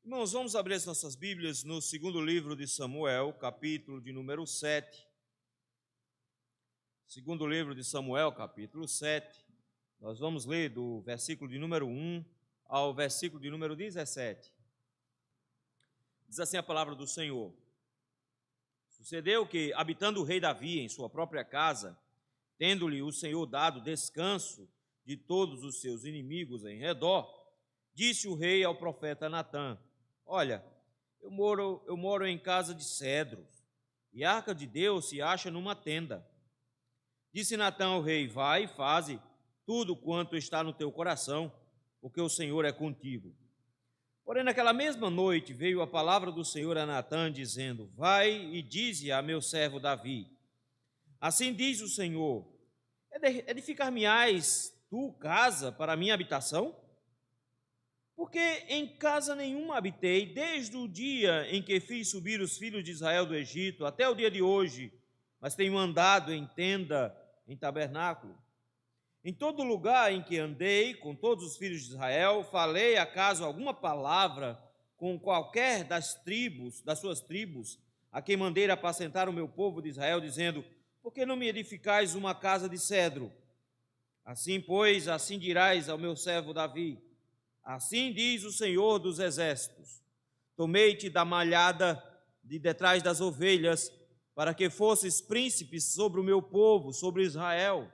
Irmãos, vamos abrir as nossas Bíblias no segundo livro de Samuel, capítulo de número 7. Segundo livro de Samuel, capítulo 7. Nós vamos ler do versículo de número 1 ao versículo de número 17. Diz assim a palavra do Senhor: Sucedeu que, habitando o rei Davi em sua própria casa, tendo-lhe o Senhor dado descanso de todos os seus inimigos em redor, disse o rei ao profeta Natã: Olha, eu moro em casa de cedros, e a arca de Deus se acha numa tenda. Disse Natã ao rei: Vai e faze tudo quanto está no teu coração, porque o Senhor é contigo. Porém, naquela mesma noite veio a palavra do Senhor a Natã, dizendo: Vai e dize a meu servo Davi: Assim diz o Senhor: Edificar-me-ás tu casa para a minha habitação? Porque em casa nenhuma habitei, desde o dia em que fiz subir os filhos de Israel do Egito, até o dia de hoje, mas tenho andado em tenda, em tabernáculo. Em todo lugar em que andei com todos os filhos de Israel, falei acaso alguma palavra com qualquer das suas tribos, a quem mandei apacentar o meu povo de Israel, dizendo: Por que não me edificais uma casa de cedro? Assim, pois, assim dirás ao meu servo Davi: Assim diz o Senhor dos Exércitos: Tomei-te da malhada de detrás das ovelhas, para que fosses príncipes sobre o meu povo, sobre Israel.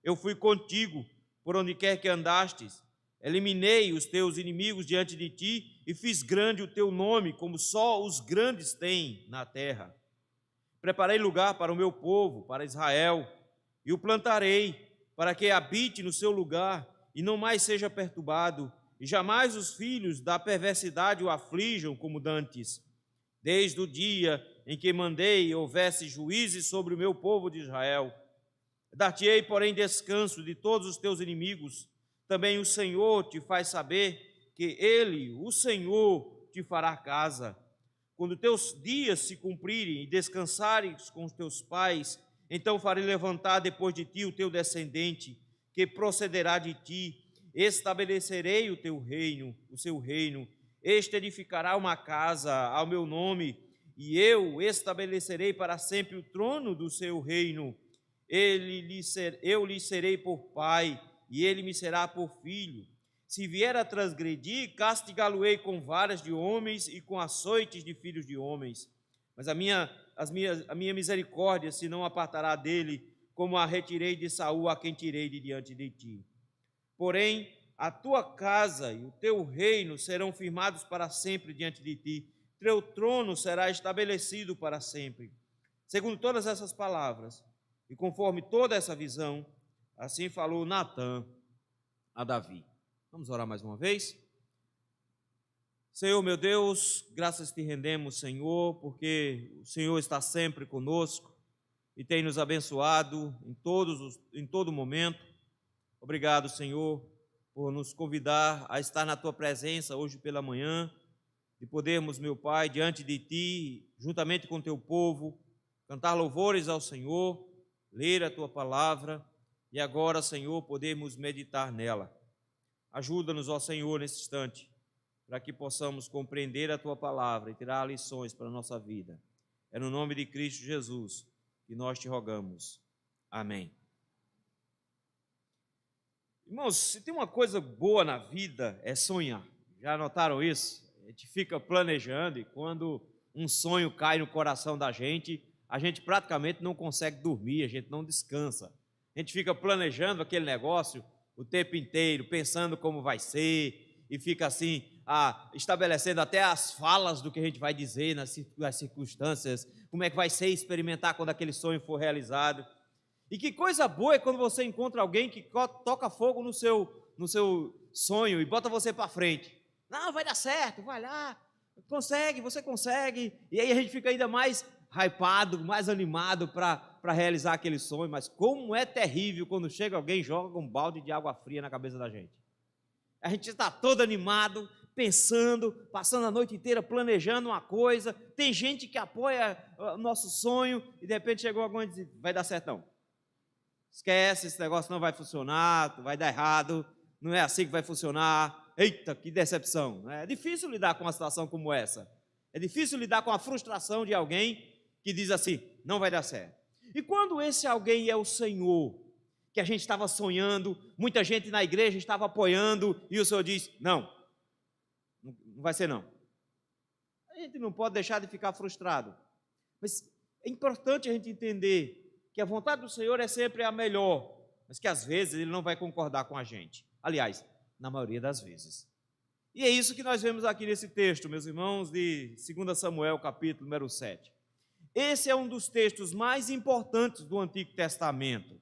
Eu fui contigo, por onde quer que andastes. Eliminei os teus inimigos diante de ti e fiz grande o teu nome, como só os grandes têm na terra. Preparei lugar para o meu povo, para Israel, e o plantarei, para que habite no seu lugar e não mais seja perturbado, e jamais os filhos da perversidade o aflijam como dantes. Desde o dia em que mandei houvesse juízes sobre o meu povo de Israel. Dar-te-ei, porém, descanso de todos os teus inimigos. Também o Senhor te faz saber que Ele, o Senhor, te fará casa. Quando teus dias se cumprirem e descansares com os teus pais, então farei levantar depois de ti o teu descendente, que procederá de ti. Estabelecerei o teu reino, o seu reino. Este edificará uma casa ao meu nome, e eu estabelecerei para sempre o trono do seu reino. Eu lhe serei por pai, e ele me será por filho. Se vier a transgredir, castigá-lo-ei com varas de homens e com açoites de filhos de homens. Mas a minha misericórdia se não apartará dele, como a retirei de Saul, a quem tirei de diante de ti. Porém, a tua casa e o teu reino serão firmados para sempre diante de ti. Teu trono será estabelecido para sempre. Segundo todas essas palavras, e conforme toda essa visão, assim falou Natã a Davi. Vamos orar mais uma vez? Senhor, meu Deus, graças te rendemos, Senhor, porque o Senhor está sempre conosco e tem nos abençoado em todo momento. Obrigado, Senhor, por nos convidar a estar na Tua presença hoje pela manhã, de podermos, meu Pai, diante de Ti, juntamente com Teu povo, cantar louvores ao Senhor, ler a Tua palavra e agora, Senhor, podermos meditar nela. Ajuda-nos, ó Senhor, nesse instante, para que possamos compreender a Tua palavra e tirar lições para a nossa vida. É no nome de Cristo Jesus que nós te rogamos. Amém. Irmãos, se tem uma coisa boa na vida é sonhar. Já notaram isso? A gente fica planejando e quando um sonho cai no coração da gente, a gente praticamente não consegue dormir, a gente não descansa. A gente fica planejando aquele negócio o tempo inteiro, pensando como vai ser e fica assim, estabelecendo até as falas do que a gente vai dizer nas circunstâncias, como é que vai ser experimentar quando aquele sonho for realizado. E que coisa boa é quando você encontra alguém que toca fogo no seu sonho e bota você para frente. Não, vai dar certo, vai lá, você consegue. E aí a gente fica ainda mais hypado, mais animado para realizar aquele sonho. Mas como é terrível quando chega alguém e joga um balde de água fria na cabeça da gente. A gente está todo animado, pensando, passando a noite inteira planejando uma coisa. Tem gente que apoia o nosso sonho e de repente chegou alguém e diz: vai dar certo não. Esquece, esse negócio não vai funcionar, vai dar errado, não é assim que vai funcionar. eita, que decepção. É difícil lidar com uma situação como essa. É difícil lidar com a frustração de alguém que diz assim, não vai dar certo. E quando esse alguém é o Senhor, que a gente estava sonhando, muita gente na igreja estava apoiando, e o Senhor diz, não vai ser não. A gente não pode deixar de ficar frustrado. Mas é importante a gente entender que a vontade do Senhor é sempre a melhor, mas que às vezes Ele não vai concordar com a gente. Aliás, na maioria das vezes. E é isso que nós vemos aqui nesse texto, meus irmãos, de 2 Samuel, capítulo número 7. Esse é um dos textos mais importantes do Antigo Testamento.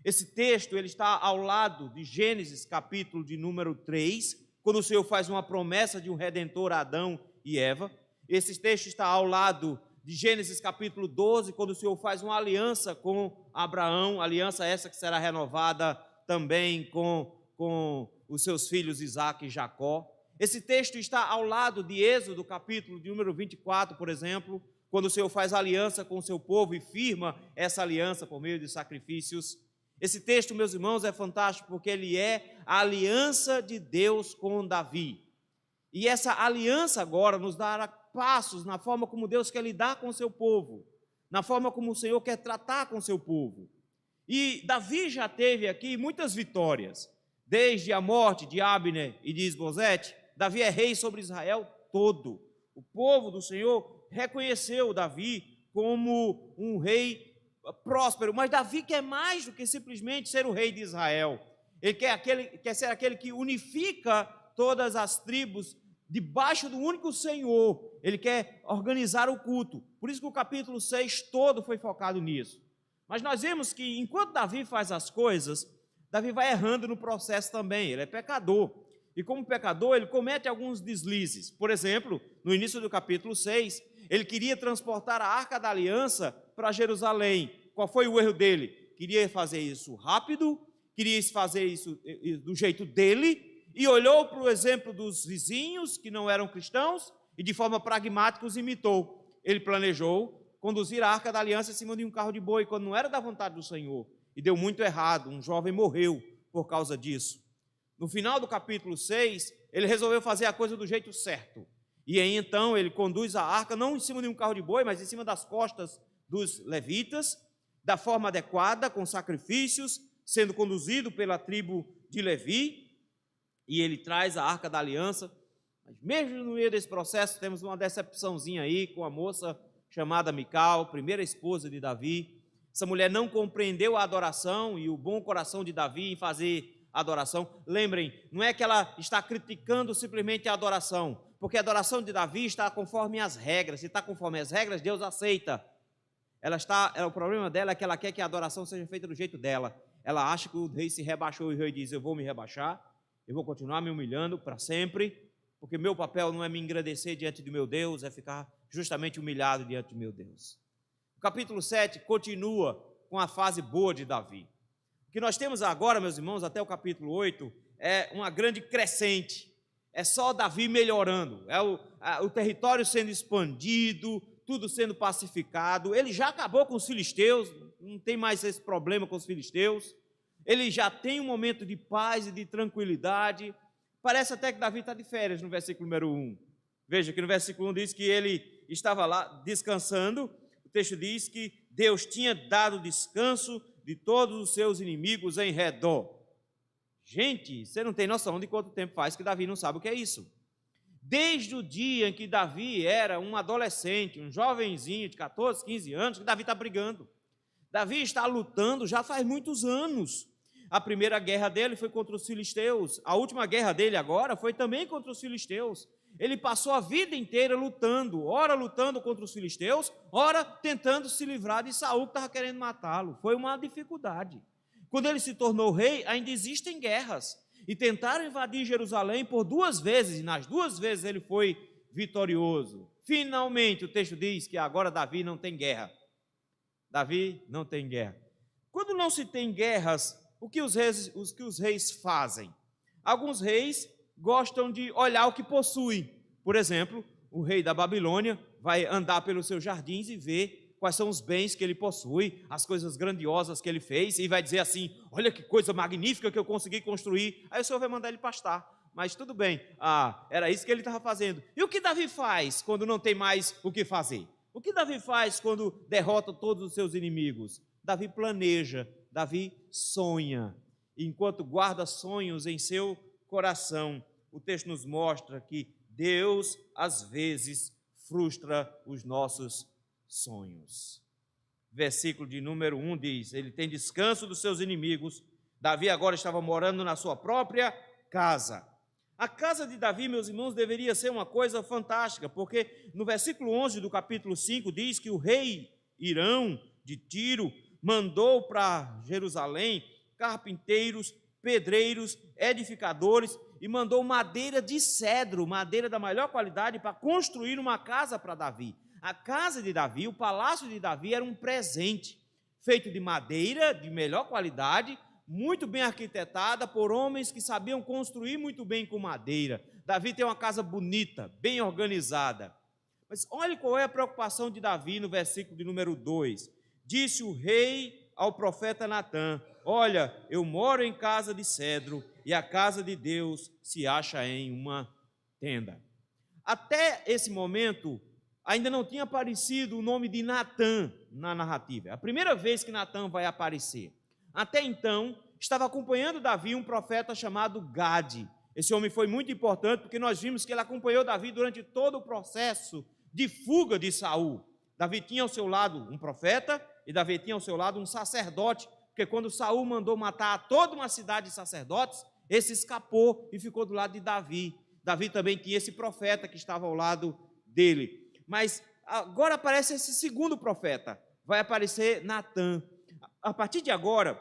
Esse texto ele está ao lado de Gênesis, capítulo de número 3, quando o Senhor faz uma promessa de um redentor a Adão e Eva. Esse texto está ao lado de Gênesis capítulo 12, quando o Senhor faz uma aliança com Abraão, aliança essa que será renovada também com os seus filhos Isaque e Jacó. Esse texto está ao lado de Êxodo, capítulo de número 24, por exemplo, quando o Senhor faz aliança com o seu povo e firma essa aliança por meio de sacrifícios. Esse texto, meus irmãos, é fantástico porque ele é a aliança de Deus com Davi. E essa aliança agora nos dará passos na forma como Deus quer lidar com o seu povo, na forma como o Senhor quer tratar com o seu povo. E Davi já teve aqui muitas vitórias, desde a morte de Abner e de Isbosete. Davi é rei sobre Israel todo. O povo do Senhor reconheceu Davi como um rei próspero, mas Davi quer mais do que simplesmente ser o rei de Israel. Ele quer ser aquele que unifica todas as tribos debaixo do único Senhor. Ele quer organizar o culto. Por isso que o capítulo 6 todo foi focado nisso. Mas nós vemos que enquanto Davi faz as coisas, Davi vai errando no processo também. Ele é pecador. E como pecador, ele comete alguns deslizes. Por exemplo, no início do capítulo 6, ele queria transportar a Arca da Aliança para Jerusalém. Qual foi o erro dele? Queria fazer isso rápido, queria fazer isso do jeito dele, e olhou para o exemplo dos vizinhos que não eram cristãos e de forma pragmática os imitou. Ele planejou conduzir a Arca da Aliança em cima de um carro de boi, quando não era da vontade do Senhor, e deu muito errado. Um jovem morreu por causa disso. No final do capítulo 6, ele resolveu fazer a coisa do jeito certo. E aí então ele conduz a arca não em cima de um carro de boi, mas em cima das costas dos levitas, da forma adequada, com sacrifícios, sendo conduzido pela tribo de Levi, e ele traz a Arca da Aliança. Mas mesmo no meio desse processo, temos uma decepçãozinha aí com a moça chamada Mical, primeira esposa de Davi. Essa mulher não compreendeu a adoração e o bom coração de Davi em fazer adoração. Lembrem, não é que ela está criticando simplesmente a adoração, porque a adoração de Davi está conforme as regras. Se está conforme as regras, Deus aceita. O problema dela é que ela quer que a adoração seja feita do jeito dela. Ela acha que o rei se rebaixou e o rei diz, eu vou me rebaixar, eu vou continuar me humilhando para sempre, porque meu papel não é me engrandecer diante do meu Deus, é ficar justamente humilhado diante do meu Deus. O capítulo 7 continua com a fase boa de Davi. O que nós temos agora, meus irmãos, até o capítulo 8, é uma grande crescente. É só Davi melhorando, é o território sendo expandido, tudo sendo pacificado. Ele já acabou com os filisteus, não tem mais esse problema com os filisteus. Ele já tem um momento de paz e de tranquilidade. Parece até que Davi está de férias no versículo número 1. Veja que no versículo 1 diz que ele estava lá descansando. O texto diz que Deus tinha dado descanso de todos os seus inimigos em redor. Gente, você não tem noção de quanto tempo faz que Davi não sabe o que é isso. Desde o dia em que Davi era um adolescente, um jovenzinho de 14, 15 anos, que Davi está brigando. Davi está lutando já faz muitos anos. A primeira guerra dele foi contra os filisteus. A última guerra dele agora foi também contra os filisteus. Ele passou a vida inteira lutando, ora lutando contra os filisteus, ora tentando se livrar de Saul, que estava querendo matá-lo. Foi uma dificuldade. Quando ele se tornou rei, ainda existem guerras. E tentaram invadir Jerusalém por 2 vezes, e nas 2 vezes ele foi vitorioso. Finalmente, o texto diz que agora Davi não tem guerra. Davi não tem guerra. Quando não se tem guerras, o que os reis fazem? Alguns reis gostam de olhar o que possuem. Por exemplo, o rei da Babilônia vai andar pelos seus jardins e ver quais são os bens que ele possui, as coisas grandiosas que ele fez, e vai dizer assim, olha que coisa magnífica que eu consegui construir. Aí o Senhor vai mandar ele pastar. mas tudo bem. Era isso que ele estava fazendo. E o que Davi faz quando não tem mais o que fazer? O que Davi faz quando derrota todos os seus inimigos? Davi planeja, Davi sonha. Enquanto guarda sonhos em seu coração, o texto nos mostra que Deus, às vezes, frustra os nossos sonhos. Versículo de número 1 diz: ele tem descanso dos seus inimigos. Davi agora estava morando na sua própria casa. A casa de Davi, meus irmãos, deveria ser uma coisa fantástica, porque no versículo 11 do capítulo 5 diz que o rei Irão de Tiro mandou para Jerusalém carpinteiros, pedreiros, edificadores e mandou madeira de cedro, madeira da melhor qualidade, para construir uma casa para Davi. A casa de Davi, o palácio de Davi, era um presente feito de madeira de melhor qualidade, muito bem arquitetada por homens que sabiam construir muito bem com madeira. Davi tem uma casa bonita, bem organizada. Mas olhe qual é a preocupação de Davi no versículo de número 2. Disse o rei ao profeta Natã: olha, eu moro em casa de cedro e a casa de Deus se acha em uma tenda. Até esse momento, ainda não tinha aparecido o nome de Natã na narrativa. É a primeira vez que Natã vai aparecer. Até então, estava acompanhando Davi um profeta chamado Gade. Esse homem foi muito importante porque nós vimos que ele acompanhou Davi durante todo o processo de fuga de Saul. Davi tinha ao seu lado um profeta e Davi tinha ao seu lado um sacerdote, porque quando Saul mandou matar toda uma cidade de sacerdotes, esse escapou e ficou do lado de Davi. Davi também tinha esse profeta que estava ao lado dele. Mas agora aparece esse segundo profeta, vai aparecer Natã. A partir de agora,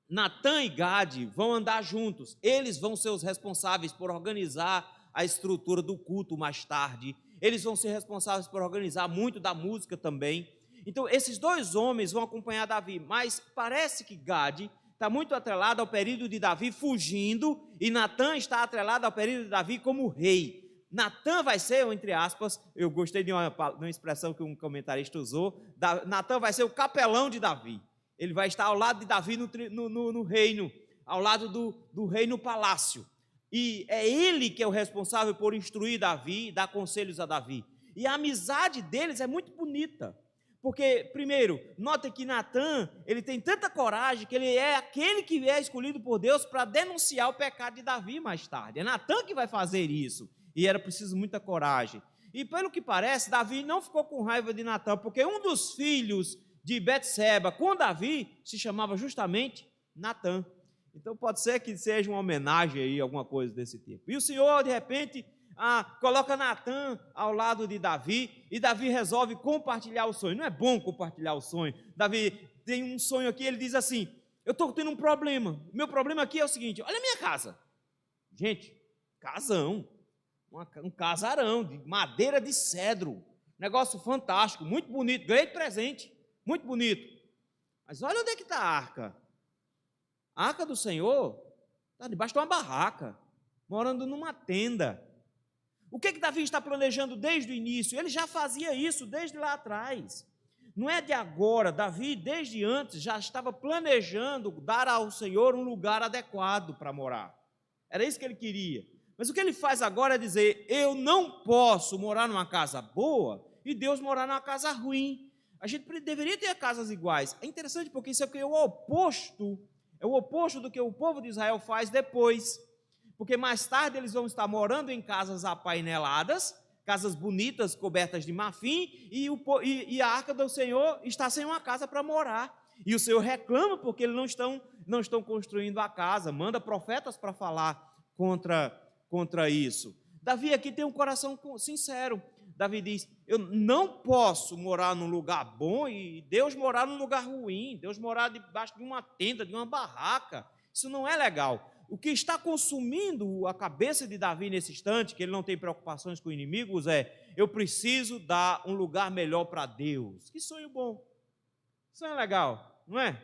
Natã e Gade vão andar juntos. Eles vão ser os responsáveis por organizar a estrutura do culto mais tarde. Eles vão ser responsáveis por organizar muito da música também. Então, esses dois homens vão acompanhar Davi, mas parece que Gade está muito atrelado ao período de Davi fugindo e Natã está atrelado ao período de Davi como rei. Natã vai ser, entre aspas, eu gostei de uma expressão que um comentarista usou, Natã vai ser o capelão de Davi. Ele vai estar ao lado de Davi no reino, ao lado do rei no palácio. E é ele que é o responsável por instruir Davi, dar conselhos a Davi. E a amizade deles é muito bonita. Porque, primeiro, nota que Natã, ele tem tanta coragem que ele é aquele que é escolhido por Deus para denunciar o pecado de Davi mais tarde. É Natã que vai fazer isso. E era preciso muita coragem. E pelo que parece, Davi não ficou com raiva de Natã, porque um dos filhos de Betseba com Davi se chamava justamente Natã. Então pode ser que seja uma homenagem aí, alguma coisa desse tipo. E o Senhor, de repente, coloca Natã ao lado de Davi, e Davi resolve compartilhar o sonho. Não é bom compartilhar o sonho? Davi tem um sonho aqui, ele diz assim: eu estou tendo um problema. O meu problema aqui é o seguinte: olha a minha casa. Gente, casão. Um casarão de madeira de cedro. Negócio fantástico, muito bonito. Ganhei de presente. Muito bonito. Mas olha onde é que está a arca. A arca do Senhor está debaixo de uma barraca, morando numa tenda. O que Davi está planejando desde o início? Ele já fazia isso desde lá atrás. Não é de agora. Davi, desde antes, já estava planejando dar ao Senhor um lugar adequado para morar. Era isso que ele queria. Mas o que ele faz agora é dizer: eu não posso morar numa casa boa e Deus morar numa casa ruim. A gente deveria ter casas iguais. É interessante porque isso é o oposto do que o povo de Israel faz depois. Porque mais tarde eles vão estar morando em casas apaineladas, casas bonitas, cobertas de marfim, e a arca do Senhor está sem uma casa para morar. E o Senhor reclama porque eles não estão construindo a casa, manda profetas para falar contra isso. Davi aqui tem um coração sincero. Davi diz: eu não posso morar num lugar bom e Deus morar num lugar ruim, Deus morar debaixo de uma tenda, de uma barraca. Isso não é legal. O que está consumindo a cabeça de Davi nesse instante, que ele não tem preocupações com inimigos, é: eu preciso dar um lugar melhor para Deus. Que sonho bom. Sonho legal, não é?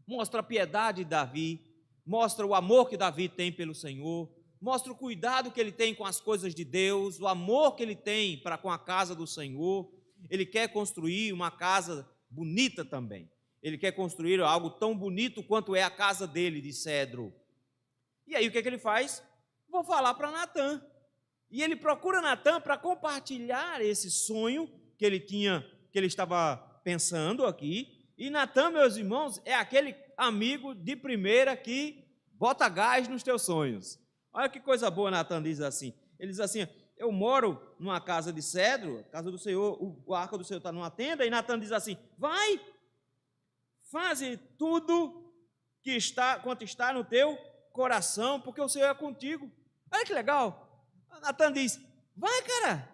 Mostra a piedade de Davi, mostra o amor que Davi tem pelo Senhor, mostra o cuidado que ele tem com as coisas de Deus, o amor que ele tem para com a casa do Senhor. Ele quer construir uma casa bonita também. Ele quer construir algo tão bonito quanto é a casa dele de cedro. E aí o que ele faz? vou falar para Natã. E ele procura Natã para compartilhar esse sonho que ele tinha, que ele estava pensando aqui. E Natã, meus irmãos, é aquele amigo de primeira que bota gás nos teus sonhos. Olha que coisa boa, Natã diz assim. Ele diz assim: eu moro numa casa de cedro, casa do Senhor, a arca do Senhor está numa tenda, e Natã diz assim: vai, faze tudo quanto está no teu coração, porque o Senhor é contigo. Olha que legal. Natã diz: vai, cara,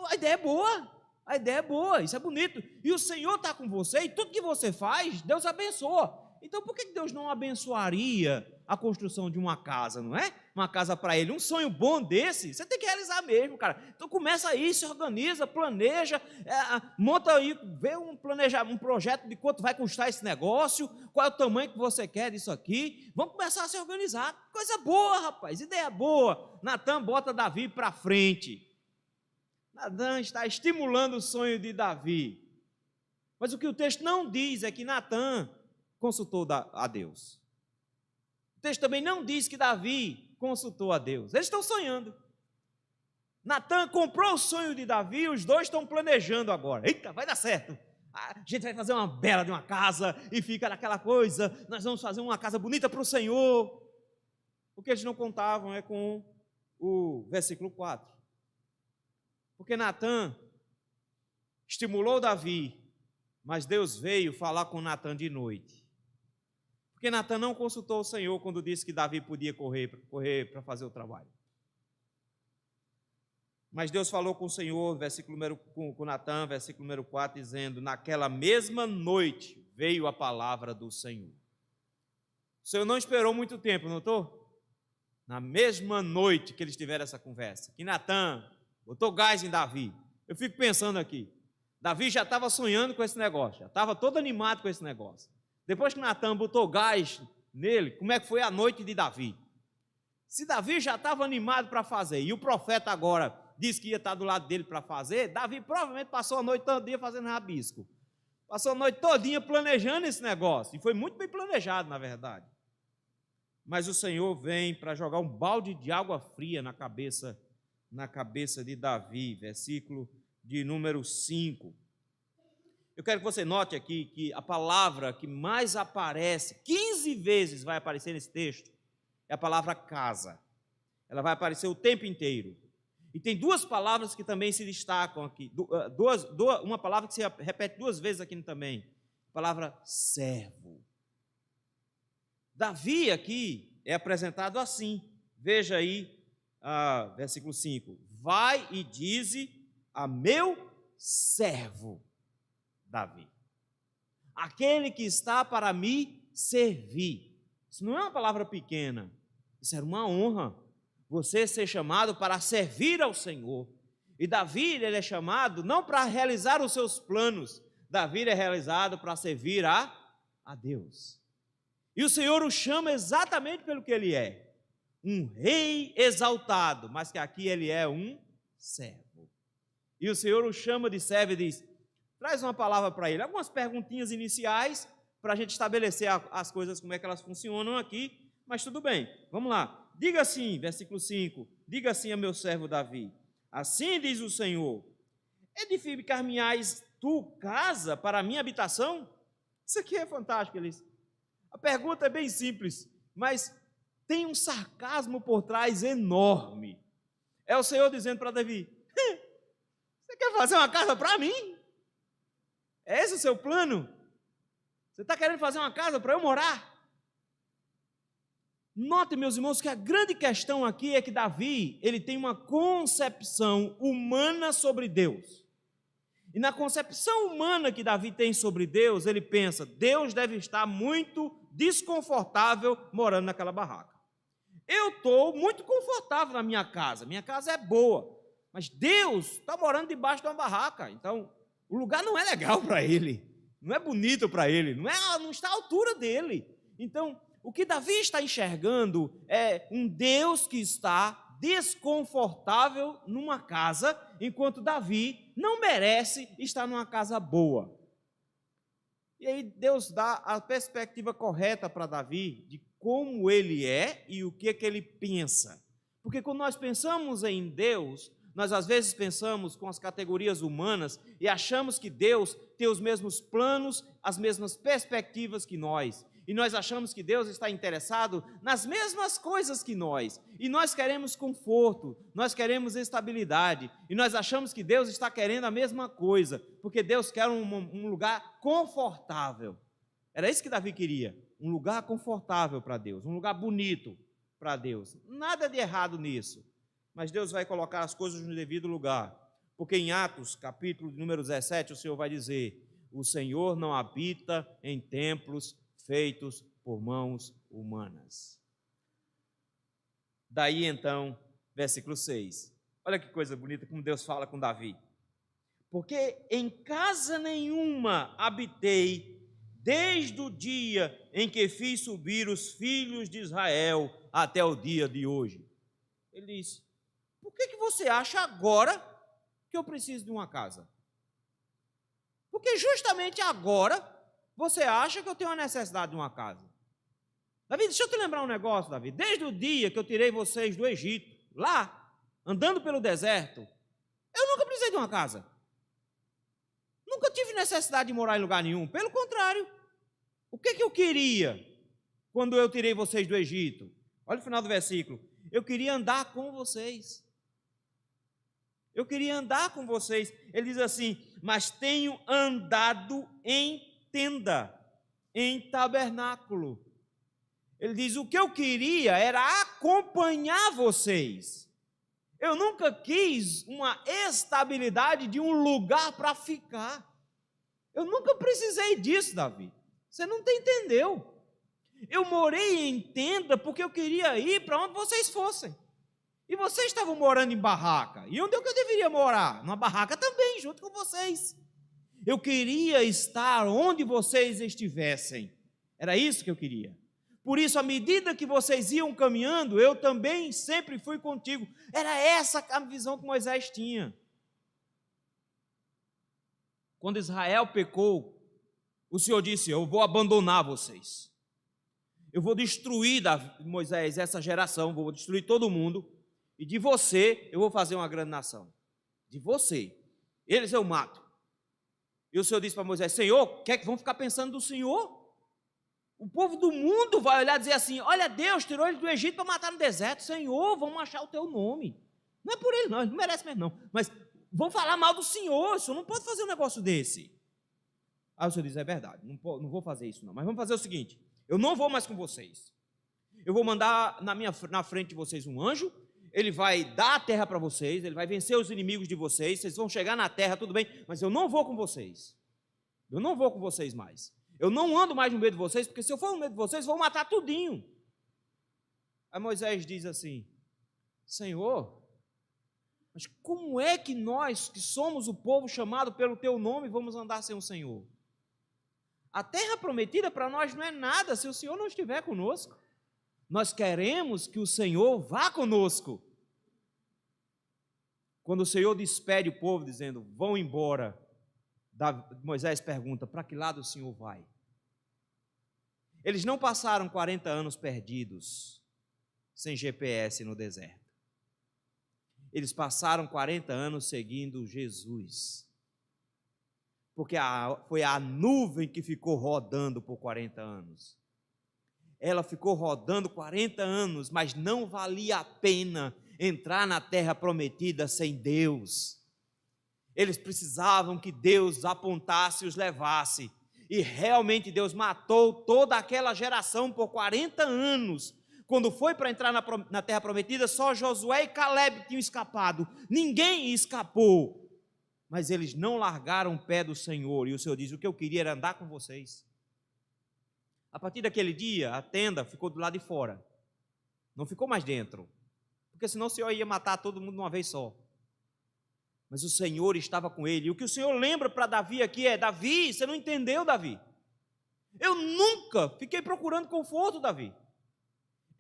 a ideia é boa, a ideia é boa, isso é bonito, e o Senhor está com você, e tudo que você faz, Deus abençoa. Então por que Deus não abençoaria a construção de uma casa, não é? Uma casa para ele, um sonho bom desse, você tem que realizar mesmo, cara. Então começa aí, se organiza, planeja, monta aí, vê um projeto de quanto vai custar esse negócio, qual é o tamanho que você quer disso aqui. Vamos começar a se organizar. Coisa boa, rapaz, ideia boa. Natã bota Davi para frente. Natã está estimulando o sonho de Davi. Mas o que o texto não diz é que Natã consultou a Deus. O texto também não diz que Davi consultou a Deus. Eles estão sonhando. Natã comprou o sonho de Davi e os dois estão planejando agora. Eita, vai dar certo. A gente vai fazer uma bela de uma casa e fica naquela coisa. Nós vamos fazer uma casa bonita para o Senhor. O que eles não contavam é com o versículo 4. Porque Natã estimulou Davi, mas Deus veio falar com Natã de noite. Porque Natã não consultou o Senhor quando disse que Davi podia correr para fazer o trabalho. Mas Deus falou com o Senhor, com Natã, versículo número 4, dizendo: naquela mesma noite veio a palavra do Senhor. O Senhor não esperou muito tempo, notou? Na mesma noite que eles tiveram essa conversa, que Natã botou gás em Davi. Eu fico pensando aqui, Davi já estava sonhando com esse negócio, já estava todo animado com esse negócio. Depois que Natã botou gás nele, como é que foi a noite de Davi? Se Davi já estava animado para fazer, e o profeta agora disse que ia estar do lado dele para fazer, Davi provavelmente passou a noite todinha fazendo rabisco. Passou a noite todinha planejando esse negócio, e foi muito bem planejado, na verdade. Mas o Senhor vem para jogar um balde de água fria na cabeça de Davi, versículo de número 5. Eu quero que você note aqui que a palavra que mais aparece, 15 vezes vai aparecer nesse texto, é a palavra casa. Ela vai aparecer o tempo inteiro. E tem duas palavras que também se destacam aqui, uma palavra que se repete duas vezes aqui também, a palavra servo. Davi aqui é apresentado assim, veja aí, versículo 5, vai e dize a meu servo Davi, aquele que está para me servir. Isso não é uma palavra pequena, isso era uma honra, você ser chamado para servir ao Senhor. E Davi, ele é chamado não para realizar os seus planos, Davi é realizado para servir a Deus. E o Senhor o chama exatamente pelo que ele é, um rei exaltado, mas que aqui ele é um servo. E o Senhor o chama de servo e diz: traz uma palavra para ele, algumas perguntinhas iniciais para a gente estabelecer as coisas, como é que elas funcionam aqui, mas tudo bem, vamos lá. Diga assim, versículo 5, diga assim a meu servo Davi: assim diz o Senhor, edificar-me-ás tu casa para a minha habitação? Isso aqui é fantástico, eles. A pergunta é bem simples, mas tem um sarcasmo por trás enorme. É o Senhor dizendo para Davi: você quer fazer uma casa para mim? É esse o seu plano? Você está querendo fazer uma casa para eu morar? Notem, meus irmãos, que a grande questão aqui é que Davi, ele tem uma concepção humana sobre Deus. E na concepção humana que Davi tem sobre Deus, ele pensa: Deus deve estar muito desconfortável morando naquela barraca. Eu estou muito confortável na minha casa é boa, mas Deus está morando debaixo de uma barraca, então o lugar não é legal para ele, não é bonito para ele, não está à altura dele. Então, o que Davi está enxergando é um Deus que está desconfortável numa casa, enquanto Davi não merece estar numa casa boa. E aí Deus dá a perspectiva correta para Davi de como ele é e o que ele pensa. Porque quando nós pensamos em Deus, nós às vezes pensamos com as categorias humanas e achamos que Deus tem os mesmos planos, as mesmas perspectivas que nós. E nós achamos que Deus está interessado nas mesmas coisas que nós. E nós queremos conforto, nós queremos estabilidade. E nós achamos que Deus está querendo a mesma coisa, porque Deus quer um lugar confortável. Era isso que Davi queria, um lugar confortável para Deus, um lugar bonito para Deus. Nada de errado nisso. Mas Deus vai colocar as coisas no devido lugar. Porque em Atos, capítulo número 17, o Senhor vai dizer: o Senhor não habita em templos feitos por mãos humanas. Daí então, versículo 6. Olha que coisa bonita como Deus fala com Davi. Porque em casa nenhuma habitei desde o dia em que fiz subir os filhos de Israel até o dia de hoje. Ele diz: por que você acha agora que eu preciso de uma casa? Porque justamente agora você acha que eu tenho a necessidade de uma casa. Davi, deixa eu te lembrar um negócio, Davi. Desde o dia que eu tirei vocês do Egito, lá, andando pelo deserto, eu nunca precisei de uma casa. Nunca tive necessidade de morar em lugar nenhum. Pelo contrário, o que eu queria quando eu tirei vocês do Egito? Olha o final do versículo. Eu queria andar com vocês. Eu queria andar com vocês. Ele diz assim: mas tenho andado em tenda, em tabernáculo. Ele diz: o que eu queria era acompanhar vocês. Eu nunca quis uma estabilidade de um lugar para ficar. Eu nunca precisei disso, Davi. Você não entendeu. Eu morei em tenda porque eu queria ir para onde vocês fossem. E vocês estavam morando em barraca. E onde é que eu deveria morar? Numa barraca também, junto com vocês. Eu queria estar onde vocês estivessem. Era isso que eu queria. Por isso, à medida que vocês iam caminhando, eu também sempre fui contigo. Era essa a visão que Moisés tinha. Quando Israel pecou, o Senhor disse: eu vou abandonar vocês. Eu vou destruir, Moisés, essa geração, vou destruir todo mundo. E de você eu vou fazer uma grande nação. De você. Eles eu mato. E o Senhor disse para Moisés: Senhor, quer que vão ficar pensando do Senhor? O povo do mundo vai olhar e dizer assim: olha, Deus tirou ele do Egito para matar no deserto. Senhor, vamos achar o teu nome. Não é por ele não, ele não merece mesmo não. Mas vão falar mal do Senhor, o Senhor não pode fazer um negócio desse. Aí o Senhor diz: é verdade, não vou fazer isso não. Mas vamos fazer o seguinte: eu não vou mais com vocês. Eu vou mandar na frente de vocês um anjo. Ele vai dar a terra para vocês, ele vai vencer os inimigos de vocês, vocês vão chegar na terra, tudo bem, mas eu não vou com vocês. Eu não vou com vocês mais. Eu não ando mais no meio de vocês, porque se eu for no meio de vocês, vão matar tudinho. Aí Moisés diz assim: Senhor, mas como é que nós, que somos o povo chamado pelo teu nome, vamos andar sem o Senhor? A terra prometida para nós não é nada se o Senhor não estiver conosco. Nós queremos que o Senhor vá conosco. Quando o Senhor despede o povo dizendo: vão embora, Moisés pergunta: para que lado o Senhor vai? Eles não passaram 40 anos perdidos, sem GPS no deserto. Eles passaram 40 anos seguindo Jesus. Porque foi a nuvem que ficou rodando por 40 anos. Ela ficou rodando 40 anos, mas não valia a pena entrar na terra prometida sem Deus. Eles precisavam que Deus apontasse e os levasse. E realmente Deus matou toda aquela geração por 40 anos. Quando foi para entrar na terra prometida, só Josué e Caleb tinham escapado. Ninguém escapou. Mas eles não largaram o pé do Senhor. E o Senhor diz: o que eu queria era andar com vocês. A partir daquele dia, a tenda ficou do lado de fora. Não ficou mais dentro. Porque senão o Senhor ia matar todo mundo de uma vez só. Mas o Senhor estava com ele. E o que o Senhor lembra para Davi aqui é: Davi, você não entendeu, Davi. Eu nunca fiquei procurando conforto, Davi.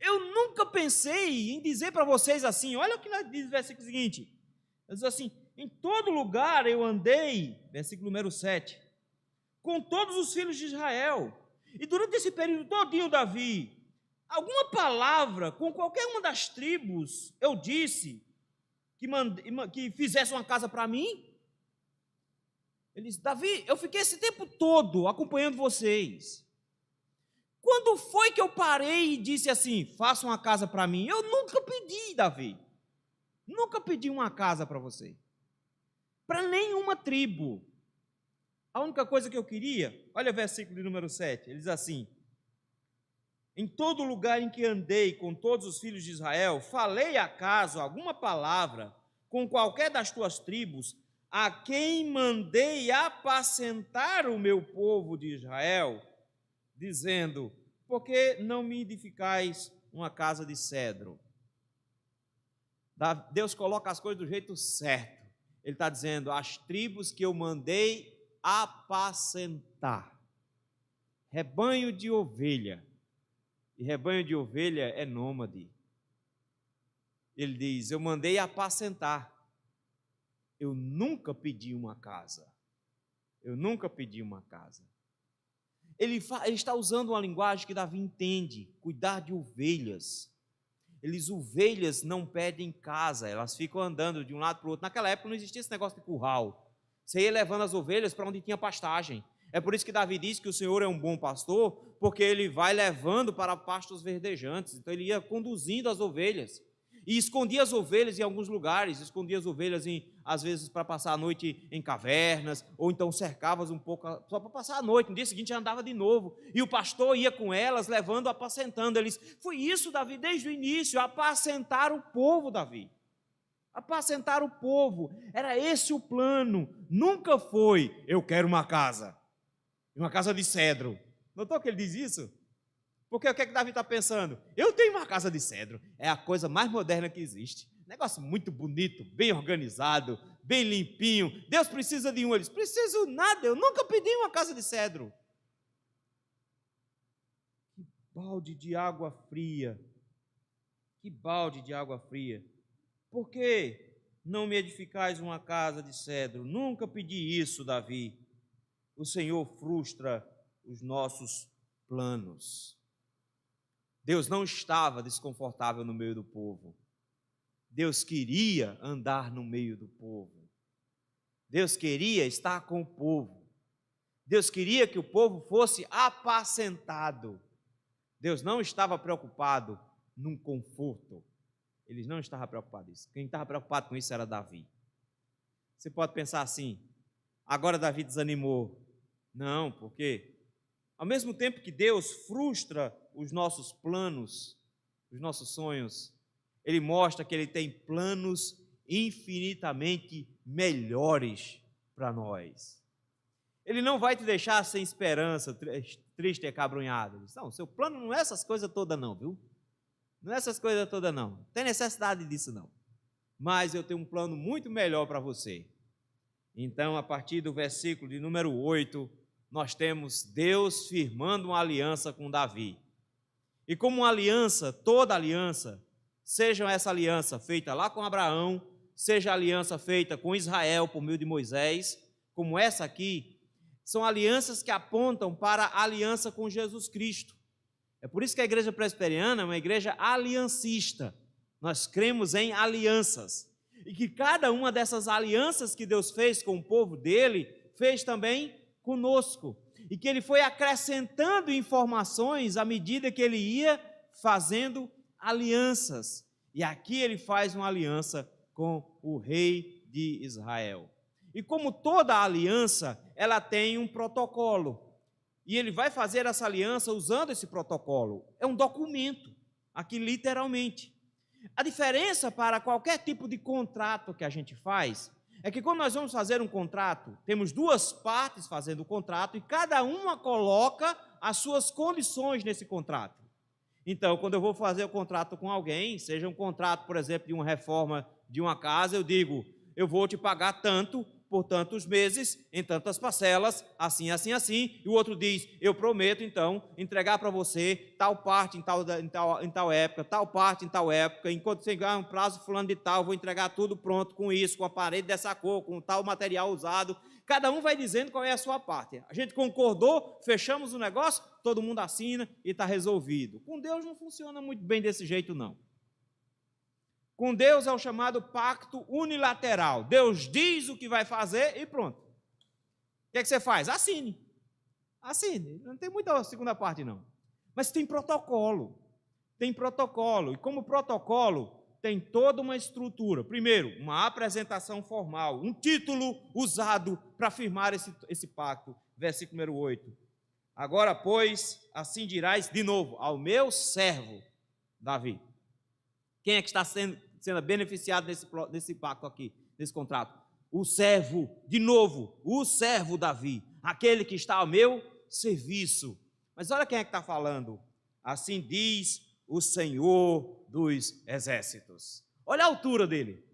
Eu nunca pensei em dizer para vocês assim. Olha o que diz o versículo seguinte. Diz assim: em todo lugar eu andei, versículo número 7, com todos os filhos de Israel. E durante esse período todinho, Davi, alguma palavra com qualquer uma das tribos eu disse que fizesse uma casa para mim? Ele disse: Davi, eu fiquei esse tempo todo acompanhando vocês. Quando foi que eu parei e disse assim, faça uma casa para mim? Eu nunca pedi, Davi. Nunca pedi uma casa para você. Para nenhuma tribo. A única coisa que eu queria, olha o versículo de número 7, ele diz assim: em todo lugar em que andei com todos os filhos de Israel, falei acaso alguma palavra com qualquer das tuas tribos, a quem mandei apacentar o meu povo de Israel, dizendo: por que não me edificais uma casa de cedro? Deus coloca as coisas do jeito certo. Ele está dizendo: as tribos que eu mandei apacentar, rebanho de ovelha, e rebanho de ovelha é nômade. Ele diz: eu mandei apacentar, eu nunca pedi uma casa, eu nunca pedi uma casa. Ele está usando uma linguagem que Davi entende, cuidar de ovelhas. Ovelhas não pedem casa, elas ficam andando de um lado para o outro. Naquela época não existia esse negócio de curral. Você ia levando as ovelhas para onde tinha pastagem. É por isso que Davi diz que o Senhor é um bom pastor, porque ele vai levando para pastos verdejantes. Então ele ia conduzindo as ovelhas. E escondia as ovelhas em alguns lugares, escondia as ovelhas, às vezes, para passar a noite em cavernas, ou então cercava-as um pouco, só para passar a noite. No dia seguinte já andava de novo. E o pastor ia com elas, levando, apacentando. Eles, foi isso, Davi, desde o início, apacentar o povo, Davi. Apacentar o povo. Era esse o plano. Nunca foi, eu quero uma casa de cedro. Notou que ele diz isso? Porque o que é que Davi está pensando? Eu tenho uma casa de cedro, é a coisa mais moderna que existe. Negócio muito bonito, bem organizado, bem limpinho. Deus precisa de um. Eles: preciso nada, eu nunca pedi uma casa de cedro. Que balde de água fria. Que balde de água fria. Por que não me edificais uma casa de cedro? Nunca pedi isso, Davi. O Senhor frustra os nossos planos. Deus não estava desconfortável no meio do povo. Deus queria andar no meio do povo. Deus queria estar com o povo. Deus queria que o povo fosse apacentado. Deus não estava preocupado num conforto. Ele não estava preocupado com isso. Quem estava preocupado com isso era Davi. Você pode pensar assim: agora Davi desanimou. Não, porque ao mesmo tempo que Deus frustra os nossos planos, os nossos sonhos, Ele mostra que Ele tem planos infinitamente melhores para nós. Ele não vai te deixar sem esperança, triste e acabrunhado. Não, seu plano não é essas coisas todas não, viu? Não é essas coisas todas não. Não tem necessidade disso não. Mas eu tenho um plano muito melhor para você. Então, a partir do versículo de número 8, nós temos Deus firmando uma aliança com Davi. E como uma aliança, toda aliança, seja essa aliança feita lá com Abraão, seja a aliança feita com Israel por meio de Moisés, como essa aqui, são alianças que apontam para a aliança com Jesus Cristo. É por isso que a igreja presbiteriana é uma igreja aliancista. Nós cremos em alianças. E que cada uma dessas alianças que Deus fez com o povo dele, fez também conosco. E que ele foi acrescentando informações à medida que ele ia fazendo alianças. E aqui ele faz uma aliança com o rei de Israel. E como toda aliança, ela tem um protocolo. E ele vai fazer essa aliança usando esse protocolo. É um documento, aqui literalmente. A diferença para qualquer tipo de contrato que a gente faz é que quando nós vamos fazer um contrato, temos duas partes fazendo o contrato e cada uma coloca as suas condições nesse contrato. Então, quando eu vou fazer o contrato com alguém, seja um contrato, por exemplo, de uma reforma de uma casa, eu digo: eu vou te pagar tanto por tantos meses, em tantas parcelas, assim, assim, assim, e o outro diz, eu prometo, então, entregar para você tal parte em tal época, tal parte em tal época, enquanto chegar um prazo fulano de tal, vou entregar tudo pronto com isso, com a parede dessa cor, com tal material usado. Cada um vai dizendo qual é a sua parte. A gente concordou, fechamos o negócio, todo mundo assina e está resolvido. Com Deus não funciona muito bem desse jeito, não. Com Deus é o chamado pacto unilateral. Deus diz o que vai fazer e pronto. O que é que você faz? Assine. Assine. Não tem muita segunda parte, não. Mas tem protocolo. Tem protocolo. E como protocolo, tem toda uma estrutura. Primeiro, uma apresentação formal, um título usado para firmar esse pacto. Versículo número 8. Agora, pois, assim dirás de novo ao meu servo, Davi. Quem é que está sendo beneficiado desse pacto aqui, desse contrato? O servo, de novo, o servo Davi, aquele que está ao meu serviço. Mas olha quem é que está falando. Assim diz o Senhor dos exércitos. Olha a altura dele,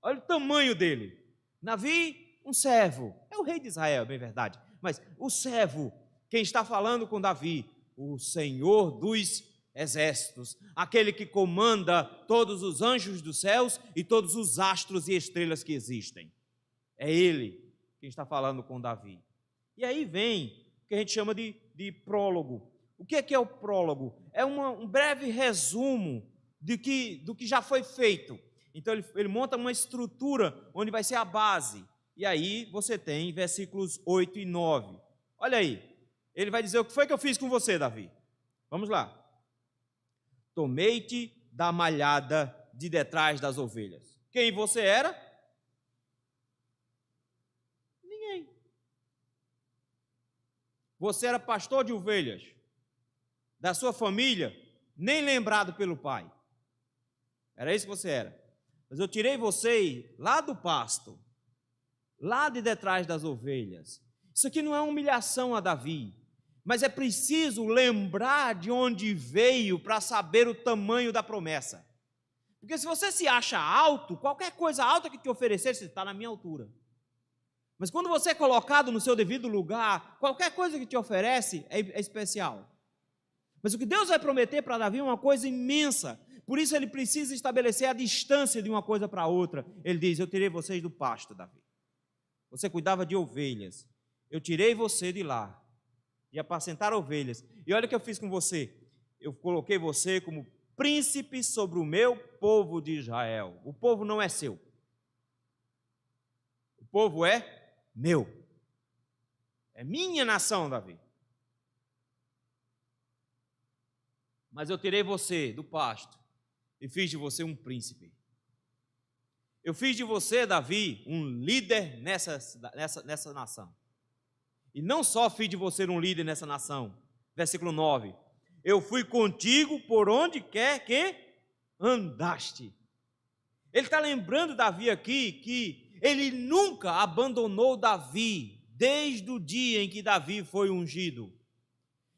olha o tamanho dele. Davi, um servo, é o rei de Israel, é bem verdade, mas o servo, quem está falando com Davi, o Senhor dos exércitos, aquele que comanda todos os anjos dos céus e todos os astros e estrelas que existem. É ele quem está falando com Davi. E aí vem o que a gente chama de prólogo. O que é o prólogo? É um breve resumo do que já foi feito. Então ele monta uma estrutura onde vai ser a base. E aí você tem versículos 8 e 9. Olha aí, ele vai dizer o que foi que eu fiz com você, Davi. Vamos lá. Tomei-te da malhada de detrás das ovelhas. Quem você era? Ninguém. Você era pastor de ovelhas. Da sua família, nem lembrado pelo pai. Era isso que você era. Mas eu tirei você lá do pasto, lá de detrás das ovelhas. Isso aqui não é humilhação a Davi, mas é preciso lembrar de onde veio para saber o tamanho da promessa. Porque se você se acha alto, qualquer coisa alta que te oferecer, você está na minha altura. Mas quando você é colocado no seu devido lugar, qualquer coisa que te oferece é especial. Mas o que Deus vai prometer para Davi é uma coisa imensa. Por isso ele precisa estabelecer a distância de uma coisa para outra. Ele diz, eu tirei vocês do pasto, Davi. Você cuidava de ovelhas. Eu tirei você de lá. E apacentar ovelhas. E olha o que eu fiz com você. Eu coloquei você como príncipe sobre o meu povo de Israel. O povo não é seu. O povo é meu. É minha nação, Davi. Mas eu tirei você do pasto e fiz de você um príncipe. Eu fiz de você, Davi, um líder nessa nação. E não só fiz de você um líder nessa nação. Versículo 9. Eu fui contigo por onde quer que andaste. Ele está lembrando Davi aqui que ele nunca abandonou Davi desde o dia em que Davi foi ungido.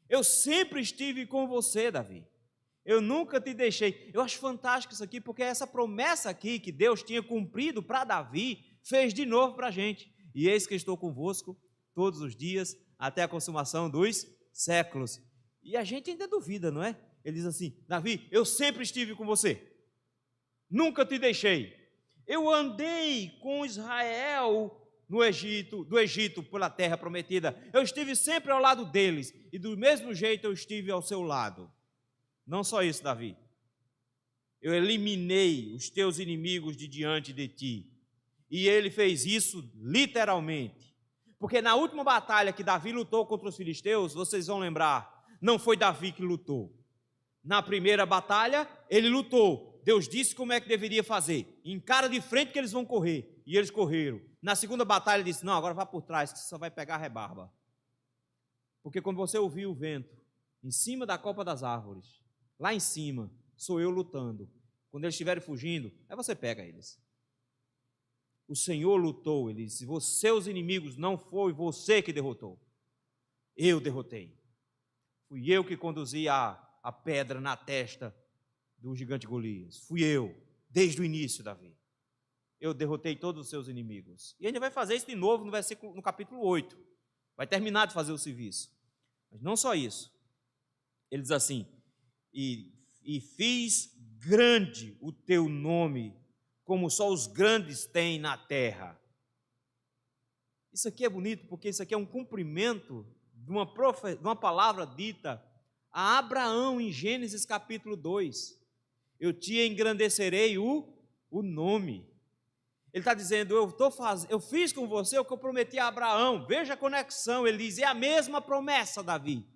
Eu sempre estive com você, Davi. Eu nunca te deixei. Eu acho fantástico isso aqui, porque essa promessa aqui que Deus tinha cumprido para Davi, fez de novo para a gente. E eis que estou convosco todos os dias, até a consumação dos séculos. E a gente ainda duvida, não é? Ele diz assim, Davi, eu sempre estive com você. Nunca te deixei. Eu andei com Israel do Egito pela terra prometida. Eu estive sempre ao lado deles, e do mesmo jeito eu estive ao seu lado. Não só isso, Davi. Eu eliminei os teus inimigos de diante de ti. E ele fez isso literalmente. Porque na última batalha que Davi lutou contra os filisteus, vocês vão lembrar, não foi Davi que lutou. Na primeira batalha, ele lutou. Deus disse como é que deveria fazer. Encara de frente que eles vão correr. E eles correram. Na segunda batalha, ele disse, não, agora vá por trás, que você só vai pegar a rebarba. Porque quando você ouvir o vento, em cima da copa das árvores, lá em cima, sou eu lutando. Quando eles estiverem fugindo, aí você pega eles. O Senhor lutou, ele disse, seus inimigos não foi você que derrotou. Eu derrotei. Fui eu que conduzi a pedra na testa do gigante Golias. Fui eu, desde o início, Davi. eu derrotei todos os seus inimigos. E ele vai fazer isso de novo no capítulo 8. Vai terminar de fazer o serviço. Mas não só isso. Ele diz assim: e fiz grande o teu nome, como só os grandes têm na terra. Isso aqui é bonito, porque isso aqui é um cumprimento de uma palavra dita a Abraão em Gênesis capítulo 2. Eu te engrandecerei o nome. Ele está dizendo, eu fiz com você o que eu prometi a Abraão. Veja a conexão, ele diz, é a mesma promessa, Davi.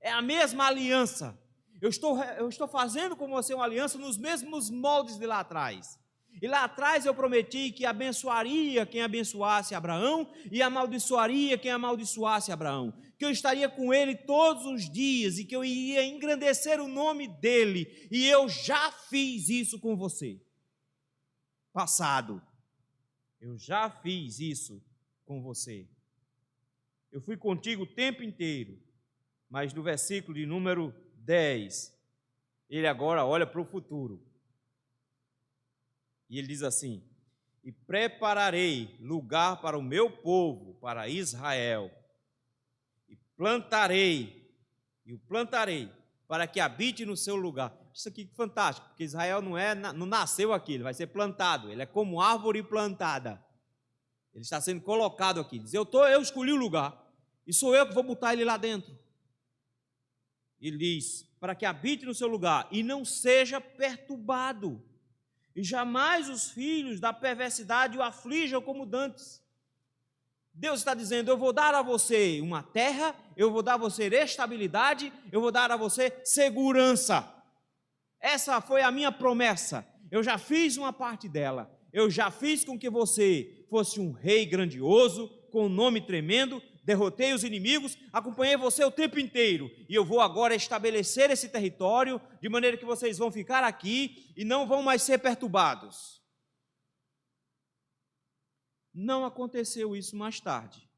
É a mesma aliança. Eu estou fazendo com você uma aliança nos mesmos moldes de lá atrás. E lá atrás eu prometi que abençoaria quem abençoasse Abraão e amaldiçoaria quem amaldiçoasse Abraão. Que eu estaria com ele todos os dias e que eu iria engrandecer o nome dele. E eu já fiz isso com você. Passado. Eu já fiz isso com você. Eu fui contigo o tempo inteiro. Mas no versículo de número 10, ele agora olha para o futuro. E ele diz assim: e prepararei lugar para o meu povo, para Israel. E o plantarei, para que habite no seu lugar. Isso aqui é fantástico, porque Israel não nasceu aqui, ele vai ser plantado, ele é como árvore plantada. Ele está sendo colocado aqui. Diz, eu escolhi o lugar, e sou eu que vou botar ele lá dentro. Ele diz, para que habite no seu lugar, e não seja perturbado, e jamais os filhos da perversidade o aflijam como dantes. Deus está dizendo, eu vou dar a você uma terra, eu vou dar a você estabilidade, eu vou dar a você segurança. Essa foi a minha promessa. Eu já fiz uma parte dela. Eu já fiz com que você fosse um rei grandioso, com um nome tremendo, derrotei os inimigos, acompanhei você o tempo inteiro. E eu vou agora estabelecer esse território, de maneira que vocês vão ficar aqui e não vão mais ser perturbados. Não aconteceu isso mais tarde.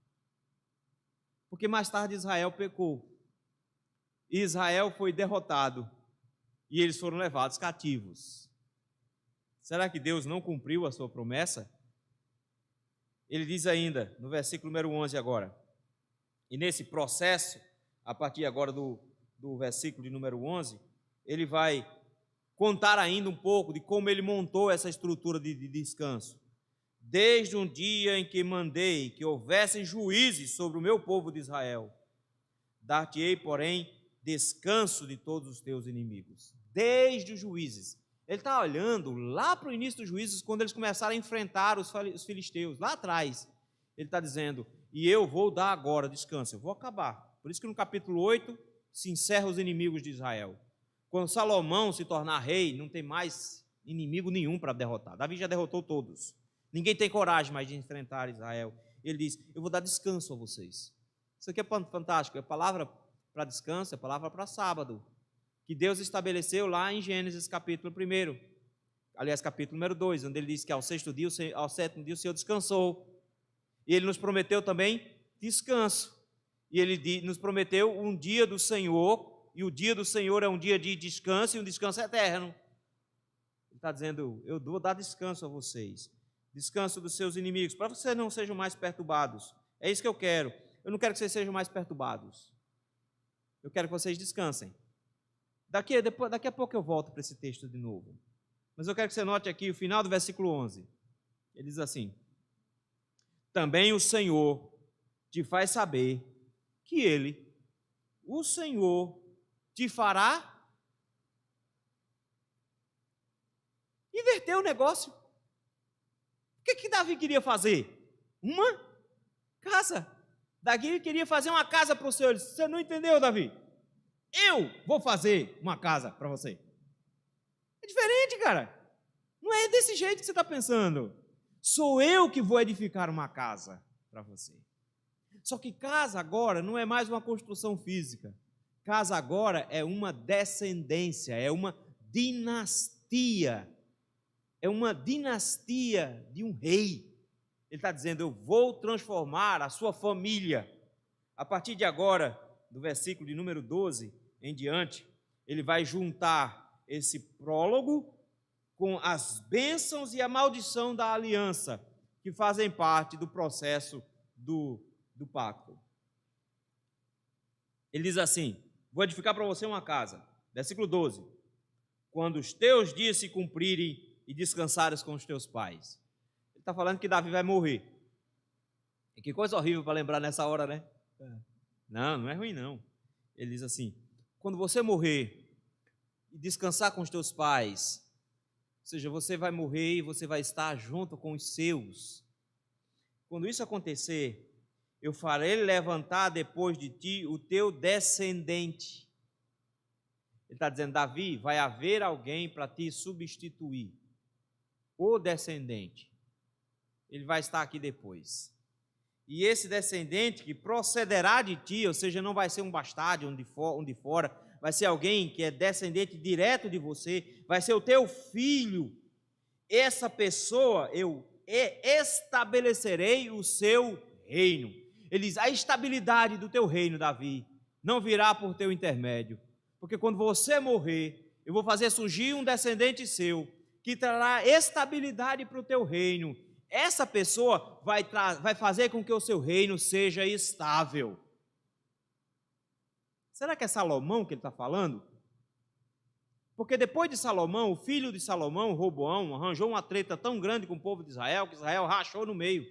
Porque mais tarde Israel pecou. E Israel foi derrotado. E eles foram levados cativos. Será que Deus não cumpriu a sua promessa? Ele diz ainda, no versículo número 11 agora, e nesse processo, a partir agora do versículo de número 11, ele vai contar ainda um pouco de como ele montou essa estrutura de descanso. Desde um dia em que mandei que houvessem juízes sobre o meu povo de Israel, dar-te-ei, porém, descanso de todos os teus inimigos. Desde os juízes. Ele está olhando lá para o início dos juízes, quando eles começaram a enfrentar os filisteus, lá atrás. Ele está dizendo, e eu vou dar agora descanso, eu vou acabar. Por isso que no capítulo 8 se encerra os inimigos de Israel. Quando Salomão se tornar rei, não tem mais inimigo nenhum para derrotar. Davi já derrotou todos. Ninguém tem coragem mais de enfrentar Israel. Ele diz, eu vou dar descanso a vocês. Isso aqui é fantástico, é palavra para descanso, é palavra para sábado, que Deus estabeleceu lá em Gênesis capítulo 1, aliás, capítulo número 2, onde ele diz que ao sétimo dia o Senhor descansou, e ele nos prometeu também descanso, e ele nos prometeu um dia do Senhor, e o dia do Senhor é um dia de descanso, e um descanso eterno. Ele está dizendo, eu vou dar descanso a vocês, descanso dos seus inimigos, para que vocês não sejam mais perturbados. É isso que eu quero. Eu não quero que vocês sejam mais perturbados. Eu quero que vocês descansem. Daqui a pouco eu volto para esse texto de novo. Mas eu quero que você note aqui o final do versículo 11. Ele diz assim, também o Senhor te faz saber que Ele, o Senhor, te fará inverter o negócio. O que Davi queria fazer? Uma casa. Davi queria fazer uma casa para o Senhor. Ele disse, você não entendeu, Davi? Eu vou fazer uma casa para você. É diferente, cara. Não é desse jeito que você está pensando. Sou eu que vou edificar uma casa para você. Só que casa agora não é mais uma construção física. Casa agora é uma descendência, é uma dinastia. É uma dinastia de um rei. Ele está dizendo, eu vou transformar a sua família. A partir de agora, do versículo de número 12 em diante, ele vai juntar esse prólogo com as bênçãos e a maldição da aliança, que fazem parte do processo do pacto. Ele diz assim: vou edificar para você uma casa. Versículo 12. Quando os teus dias se cumprirem e descansares com os teus pais. Ele está falando que Davi vai morrer. E que coisa horrível para lembrar nessa hora, né? Não, não é ruim não. Ele diz assim: quando você morrer e descansar com os teus pais, ou seja, você vai morrer e você vai estar junto com os seus. Quando isso acontecer, eu farei levantar depois de ti o teu descendente. Ele está dizendo: Davi, vai haver alguém para te substituir. O descendente. Ele vai estar aqui depois. E esse descendente que procederá de ti, ou seja, não vai ser um bastardo um de fora, vai ser alguém que é descendente direto de você, vai ser o teu filho. Essa pessoa, eu estabelecerei o seu reino. Ele diz: a estabilidade do teu reino, Davi, não virá por teu intermédio, porque quando você morrer, eu vou fazer surgir um descendente seu, que trará estabilidade para o teu reino. Essa pessoa vai fazer com que o seu reino seja estável. Será que é Salomão que ele está falando? Porque depois de Salomão, o filho de Salomão, Roboão, arranjou uma treta tão grande com o povo de Israel, que Israel rachou no meio.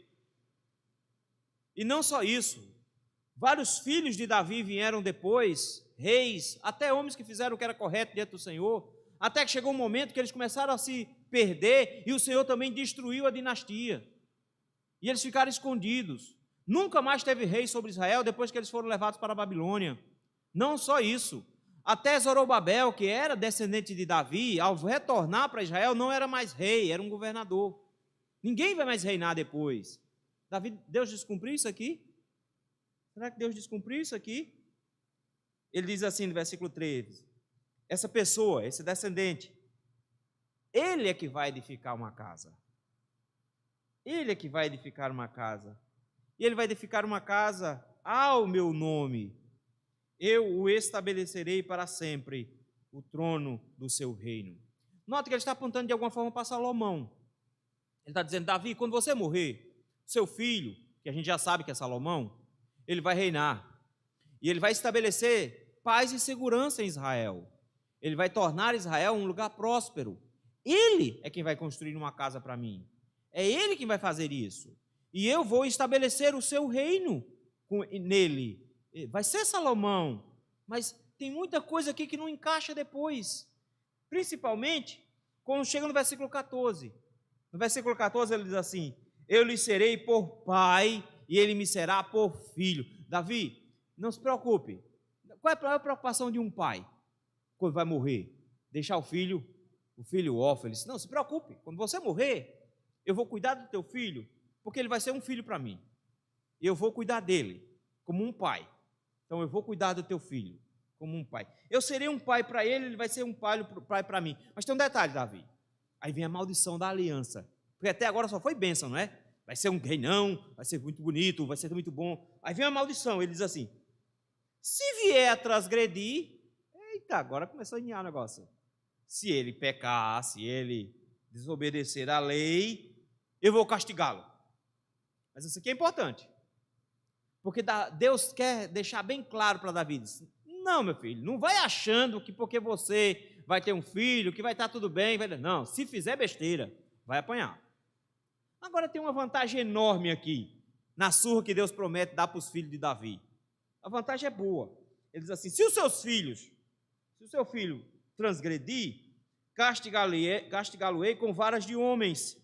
E não só isso, vários filhos de Davi vieram depois, reis, até homens que fizeram o que era correto diante do Senhor, até que chegou um momento que eles começaram a se perder, e o Senhor também destruiu a dinastia. E eles ficaram escondidos. Nunca mais teve rei sobre Israel depois que eles foram levados para a Babilônia. Não só isso, até Zorobabel, que era descendente de Davi, ao retornar para Israel, não era mais rei, era um governador. Ninguém vai mais reinar depois. Deus descumpriu isso aqui? Será que Deus descumpriu isso aqui? Ele diz assim no versículo 13: essa pessoa, esse descendente, ele é que vai edificar uma casa. Ele é que vai edificar uma casa. E ele vai edificar uma casa ao meu nome. Eu o estabelecerei para sempre, o trono do seu reino. Nota que ele está apontando de alguma forma para Salomão. Ele está dizendo: Davi, quando você morrer, seu filho, que a gente já sabe que é Salomão, ele vai reinar. E ele vai estabelecer paz e segurança em Israel. Ele vai tornar Israel um lugar próspero. Ele é quem vai construir uma casa para mim. É ele quem vai fazer isso. E eu vou estabelecer o seu reino nele. Vai ser Salomão. Mas tem muita coisa aqui que não encaixa depois. Principalmente quando chega no versículo 14. No versículo 14 ele diz assim: eu lhe serei por pai e ele me será por filho. Davi, não se preocupe. Qual é a preocupação de um pai quando vai morrer? Deixar o filho órfão. Ele disse: não se preocupe, quando você morrer, eu vou cuidar do teu filho, porque ele vai ser um filho para mim. Eu vou cuidar dele como um pai. Então eu vou cuidar do teu filho como um pai. Eu serei um pai para ele, ele vai ser um pai para mim. Mas tem um detalhe, Davi. Aí vem a maldição da aliança. Porque até agora só foi bênção, não é? Vai ser um reinão, vai ser muito bonito, vai ser muito bom. Aí vem a maldição, ele diz assim: se vier a transgredir, eita, agora começou a enhar o negócio. Se ele pecar, se ele desobedecer à lei, eu vou castigá-lo. Mas isso aqui é importante. Porque Deus quer deixar bem claro para Davi: não, meu filho, não vai achando que porque você vai ter um filho, que vai estar tudo bem. Não, se fizer besteira, vai apanhar. Agora tem uma vantagem enorme aqui, na surra que Deus promete dar para os filhos de Davi. A vantagem é boa. Ele diz assim: se o seu filho transgredir, castigá-lo-ei com varas de homens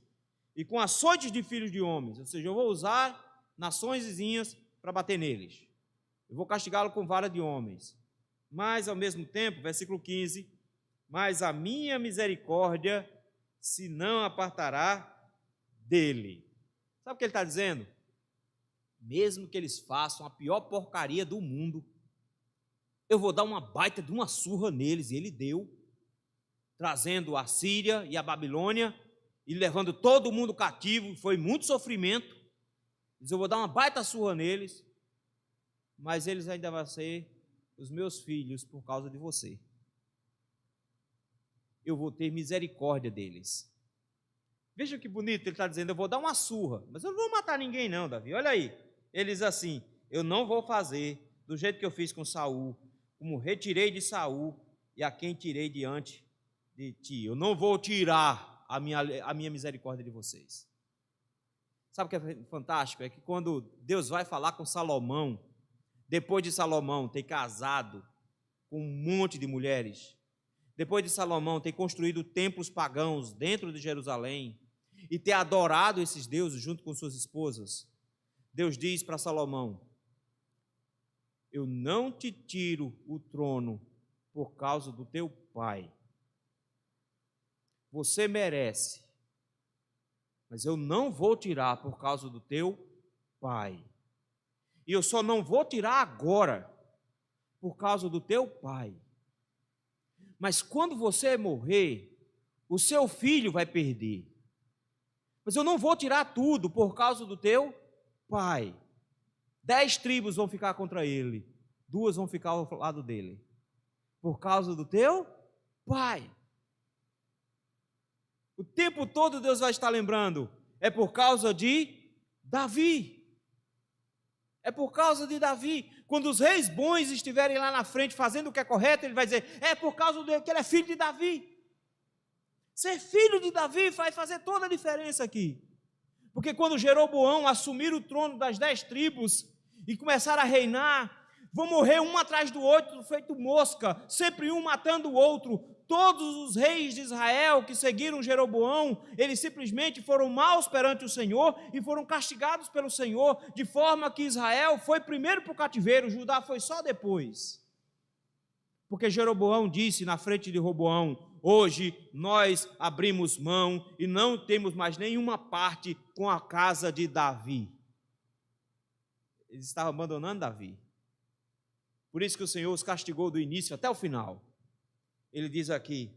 e com açoites de filhos de homens. Ou seja, eu vou usar nações vizinhas para bater neles. Eu vou castigá-lo com vara de homens. Mas, ao mesmo tempo, versículo 15, mas a minha misericórdia se não apartará dele. Sabe o que ele está dizendo? Mesmo que eles façam a pior porcaria do mundo, eu vou dar uma baita de uma surra neles, e ele deu, trazendo a Síria e a Babilônia, e levando todo mundo cativo, foi muito sofrimento. Diz: eu vou dar uma baita surra neles, mas eles ainda vão ser os meus filhos por causa de você. eu vou ter misericórdia deles. Veja que bonito, ele está dizendo, eu vou dar uma surra, mas eu não vou matar ninguém não, Davi. Olha aí, ele diz assim, eu não vou fazer do jeito que eu fiz com Saul, como retirei de Saul e a quem tirei diante de ti. Eu não vou tirar a minha misericórdia de vocês. Sabe o que é fantástico? É que quando Deus vai falar com Salomão, depois de Salomão ter casado com um monte de mulheres, depois de Salomão ter construído templos pagãos dentro de Jerusalém e ter adorado esses deuses junto com suas esposas, Deus diz para Salomão, eu não te tiro o trono por causa do teu pai. Você merece, mas eu não vou tirar por causa do teu pai. E eu só não vou tirar agora por causa do teu pai. Mas quando você morrer, o seu filho vai perder. Mas eu não vou tirar tudo por causa do teu pai. 10 tribos vão ficar contra ele, 2 vão ficar ao lado dele. Por causa do teu pai. O tempo todo Deus vai estar lembrando, é por causa de Davi. É por causa de Davi. Quando os reis bons estiverem lá na frente fazendo o que é correto, ele vai dizer, é por causa dele, que ele é filho de Davi. Ser filho de Davi vai fazer toda a diferença aqui. Porque quando Jeroboão assumir o trono das 10 tribos e começar a reinar, vão morrer um atrás do outro, feito mosca, sempre um matando o outro. Todos os reis de Israel que seguiram Jeroboão, eles simplesmente foram maus perante o Senhor e foram castigados pelo Senhor, de forma que Israel foi primeiro para o cativeiro, Judá foi só depois. Porque Jeroboão disse na frente de Roboão, hoje nós abrimos mão e não temos mais nenhuma parte com a casa de Davi. Eles estavam abandonando Davi. Por isso que o Senhor os castigou do início até o final. Ele diz aqui,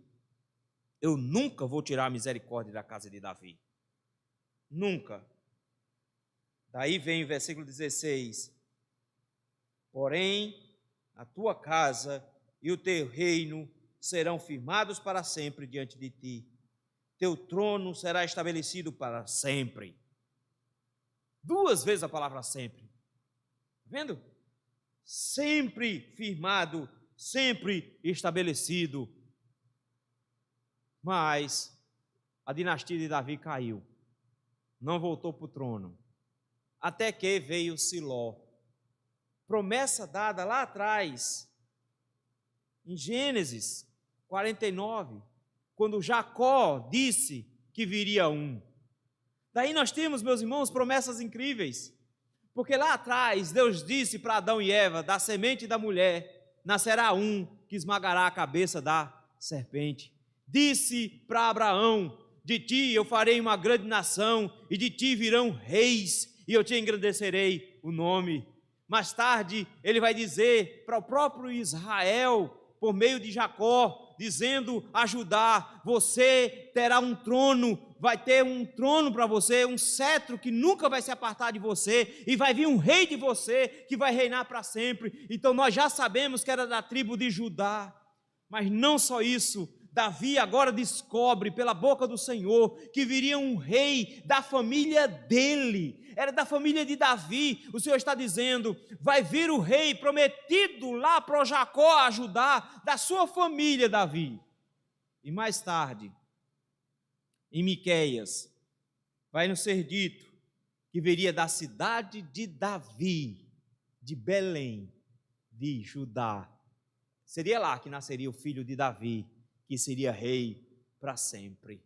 eu nunca vou tirar a misericórdia da casa de Davi. Nunca. Daí vem o versículo 16. Porém, a tua casa e o teu reino serão firmados para sempre diante de ti. Teu trono será estabelecido para sempre. 2 vezes a palavra sempre. Está vendo? Sempre firmado, sempre estabelecido. Mas a dinastia de Davi caiu, não voltou para o trono, até que veio Siló, promessa dada lá atrás, em Gênesis 49, quando Jacó disse que viria um. Daí nós temos, meus irmãos, promessas incríveis. Porque lá atrás, Deus disse para Adão e Eva, da semente da mulher, nascerá um que esmagará a cabeça da serpente. Disse para Abraão, de ti eu farei uma grande nação, e de ti virão reis, e eu te engrandecerei o nome. Mais tarde, ele vai dizer para o próprio Israel, por meio de Jacó, dizendo a Judá, você terá um trono, vai ter um trono para você, um cetro que nunca vai se apartar de você, e vai vir um rei de você, que vai reinar para sempre. Então nós já sabemos que era da tribo de Judá, mas não só isso, Davi agora descobre pela boca do Senhor que viria um rei da família dele, era da família de Davi. O Senhor está dizendo, vai vir o rei prometido lá para Jacó ajudar, da sua família Davi. E mais tarde, em Miqueias, vai nos ser dito que viria da cidade de Davi, de Belém, de Judá. Seria lá que nasceria o filho de Davi, que seria rei para sempre.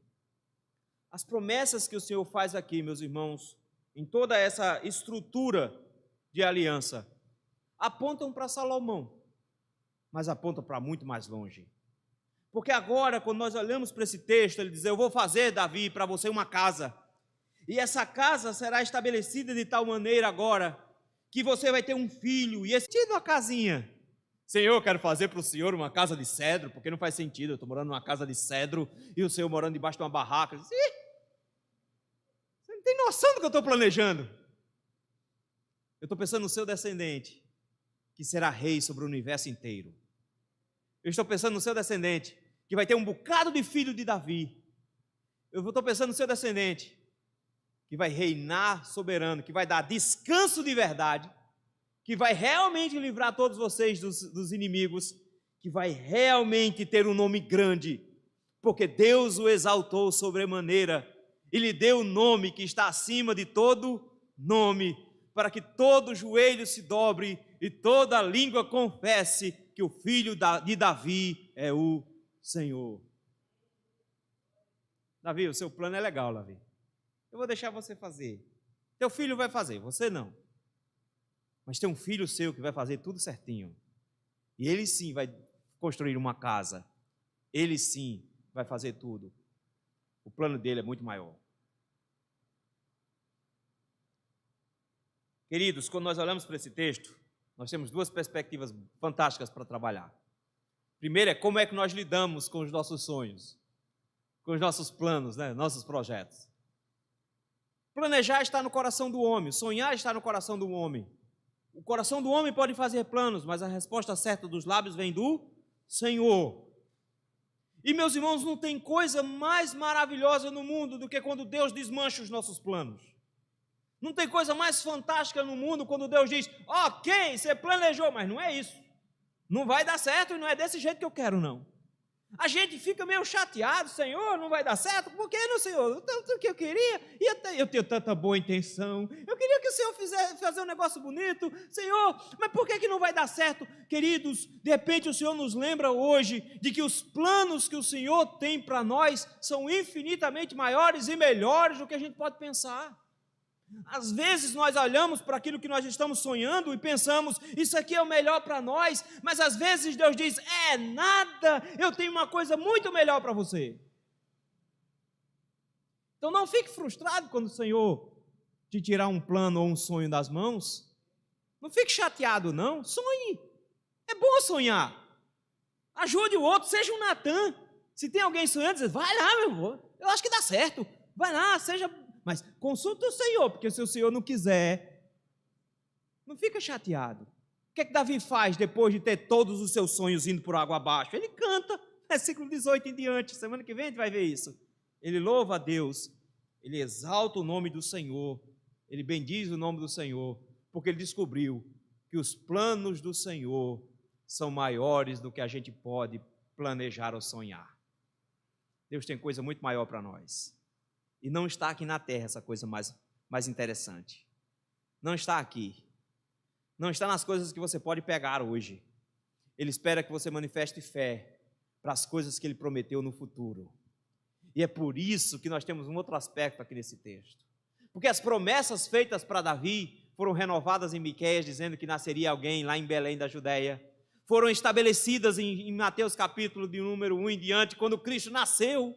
As promessas que o Senhor faz aqui, meus irmãos, em toda essa estrutura de aliança, apontam para Salomão, mas apontam para muito mais longe. Porque agora, quando nós olhamos para esse texto, ele diz, eu vou fazer, Davi, para você uma casa, e essa casa será estabelecida de tal maneira agora, que você vai ter um filho, e esse tipo uma casinha, Senhor, eu quero fazer para o Senhor uma casa de cedro, porque não faz sentido, eu estou morando numa casa de cedro, e o Senhor morando debaixo de uma barraca. Você não tem noção do que eu estou planejando. Eu estou pensando no seu descendente, que será rei sobre o universo inteiro. Eu estou pensando no seu descendente, que vai ter um bocado de filho de Davi. Eu estou pensando no seu descendente, que vai reinar soberano, que vai dar descanso de verdade, que vai realmente livrar todos vocês dos inimigos, que vai realmente ter um nome grande, porque Deus o exaltou sobremaneira e lhe deu o nome que está acima de todo nome, para que todo joelho se dobre e toda língua confesse que o filho de Davi é o Senhor. Davi, o seu plano é legal, Davi. Eu vou deixar você fazer. Teu filho vai fazer, você não. Mas tem um filho seu que vai fazer tudo certinho. E ele sim vai construir uma casa. Ele sim vai fazer tudo. O plano dele é muito maior. Queridos, quando nós olhamos para esse texto, nós temos duas perspectivas fantásticas para trabalhar. Primeiro é como é que nós lidamos com os nossos sonhos, com os nossos planos, nossos projetos. Planejar está no coração do homem, sonhar está no coração do homem. O coração do homem pode fazer planos, mas a resposta certa dos lábios vem do Senhor. E, meus irmãos, não tem coisa mais maravilhosa no mundo do que quando Deus desmancha os nossos planos. Não tem coisa mais fantástica no mundo quando Deus diz: ok, você planejou, mas não é isso. Não vai dar certo e não é desse jeito que eu quero, não. A gente fica meio chateado: Senhor, não vai dar certo? Por que não, Senhor? Tanto que eu queria, e até eu tenho tanta boa intenção, eu queria que o Senhor fizesse um negócio bonito, Senhor, mas por que não vai dar certo? Queridos, de repente o Senhor nos lembra hoje de que os planos que o Senhor tem para nós são infinitamente maiores e melhores do que a gente pode pensar. Às vezes nós olhamos para aquilo que nós estamos sonhando e pensamos: isso aqui é o melhor para nós, mas às vezes Deus diz: é nada, eu tenho uma coisa muito melhor para você. Então não fique frustrado quando o Senhor te tirar um plano ou um sonho das mãos. Não fique chateado, não. Sonhe. É bom sonhar. Ajude o outro, seja um Natan. Se tem alguém sonhando, diz: vai lá, meu irmão, eu acho que dá certo. Vai lá, seja... Mas consulta o Senhor, porque se o Senhor não quiser, não fica chateado. O que é que Davi faz depois de ter todos os seus sonhos indo por água abaixo? Ele canta, versículo 18 em diante. Semana que vem a gente vai ver isso. Ele louva a Deus, ele exalta o nome do Senhor, ele bendiz o nome do Senhor, porque ele descobriu que os planos do Senhor são maiores do que a gente pode planejar ou sonhar. Deus tem coisa muito maior para nós. E não está aqui na terra essa coisa mais interessante. Não está aqui. Não está nas coisas que você pode pegar hoje. Ele espera que você manifeste fé para as coisas que Ele prometeu no futuro. E é por isso que nós temos um outro aspecto aqui nesse texto. Porque as promessas feitas para Davi foram renovadas em Miqueias, dizendo que nasceria alguém lá em Belém da Judéia. Foram estabelecidas em Mateus capítulo de número 1 em diante, quando Cristo nasceu.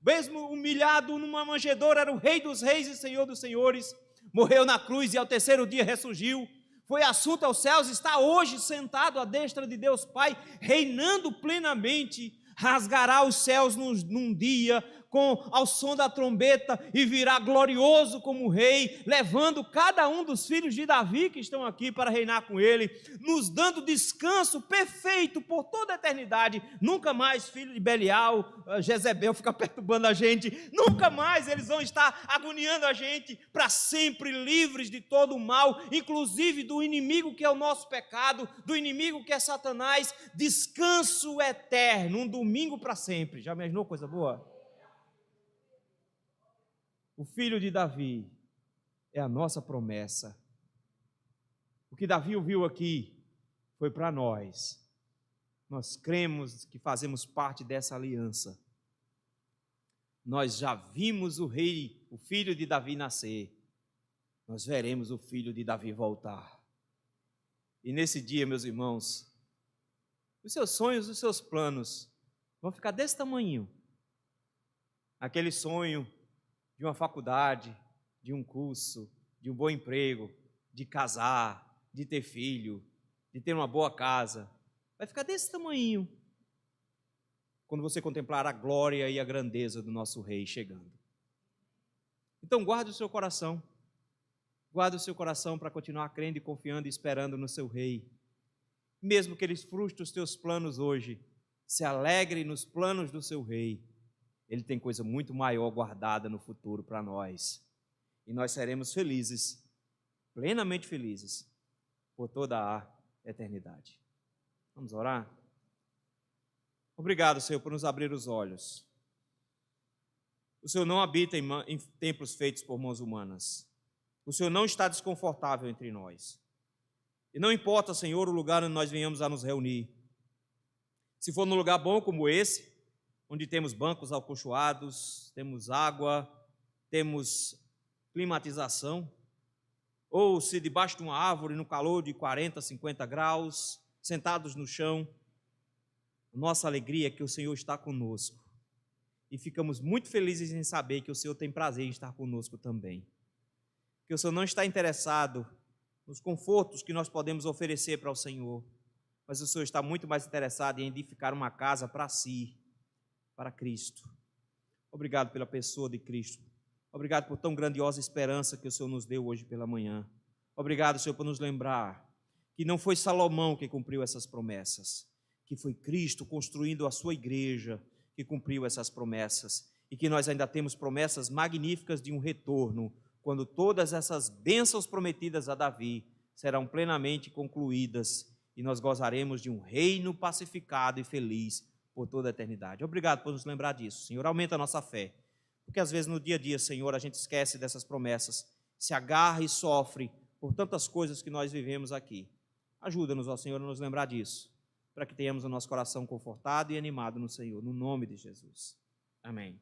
Mesmo humilhado numa manjedoura, era o Rei dos Reis e Senhor dos Senhores, morreu na cruz e ao terceiro dia ressurgiu, foi assunto aos céus, está hoje sentado à destra de Deus Pai, reinando plenamente, rasgará os céus num dia, ao som da trombeta, e virá glorioso como rei, levando cada um dos filhos de Davi que estão aqui para reinar com ele, nos dando descanso perfeito por toda a eternidade. Nunca mais filho de Belial, Jezebel fica perturbando a gente, nunca mais eles vão estar agoniando a gente, para sempre livres de todo o mal, inclusive do inimigo que é o nosso pecado, do inimigo que é Satanás. Descanso eterno, um domingo para sempre. Já imaginou coisa boa? O filho de Davi é a nossa promessa. O que Davi ouviu aqui foi para nós. Nós cremos que fazemos parte dessa aliança. Nós já vimos o rei, o filho de Davi nascer. Nós veremos o filho de Davi voltar. E nesse dia, meus irmãos, os seus sonhos, os seus planos vão ficar desse tamanho. Aquele sonho de uma faculdade, de um curso, de um bom emprego, de casar, de ter filho, de ter uma boa casa, vai ficar desse tamanho quando você contemplar a glória e a grandeza do nosso Rei chegando. Então guarde o seu coração para continuar crendo e confiando e esperando no seu Rei, mesmo que Ele frustre os teus planos hoje, se alegre nos planos do seu rei. Ele tem coisa muito maior guardada no futuro para nós. E nós seremos felizes, plenamente felizes, por toda a eternidade. Vamos orar? Obrigado, Senhor, por nos abrir os olhos. O Senhor não habita em templos feitos por mãos humanas. O Senhor não está desconfortável entre nós. E não importa, Senhor, o lugar onde nós venhamos a nos reunir. Se for num lugar bom como esse, onde temos bancos acolchoados, temos água, temos climatização, ou se debaixo de uma árvore, no calor de 40, 50 graus, sentados no chão, nossa alegria é que o Senhor está conosco. E ficamos muito felizes em saber que o Senhor tem prazer em estar conosco também. Que o Senhor não está interessado nos confortos que nós podemos oferecer para o Senhor, mas o Senhor está muito mais interessado em edificar uma casa para si, para Cristo. Obrigado pela pessoa de Cristo. Obrigado por tão grandiosa esperança que o Senhor nos deu hoje pela manhã. Obrigado, Senhor, por nos lembrar que não foi Salomão que cumpriu essas promessas, que foi Cristo construindo a sua igreja que cumpriu essas promessas, e que nós ainda temos promessas magníficas de um retorno, quando todas essas bênçãos prometidas a Davi serão plenamente concluídas, e nós gozaremos de um reino pacificado e feliz por toda a eternidade. Obrigado por nos lembrar disso, Senhor. Aumenta a nossa fé, porque às vezes no dia a dia, Senhor, a gente esquece dessas promessas, se agarra e sofre por tantas coisas que nós vivemos aqui. Ajuda-nos, ó Senhor, a nos lembrar disso, para que tenhamos o nosso coração confortado e animado no Senhor, no nome de Jesus. Amém.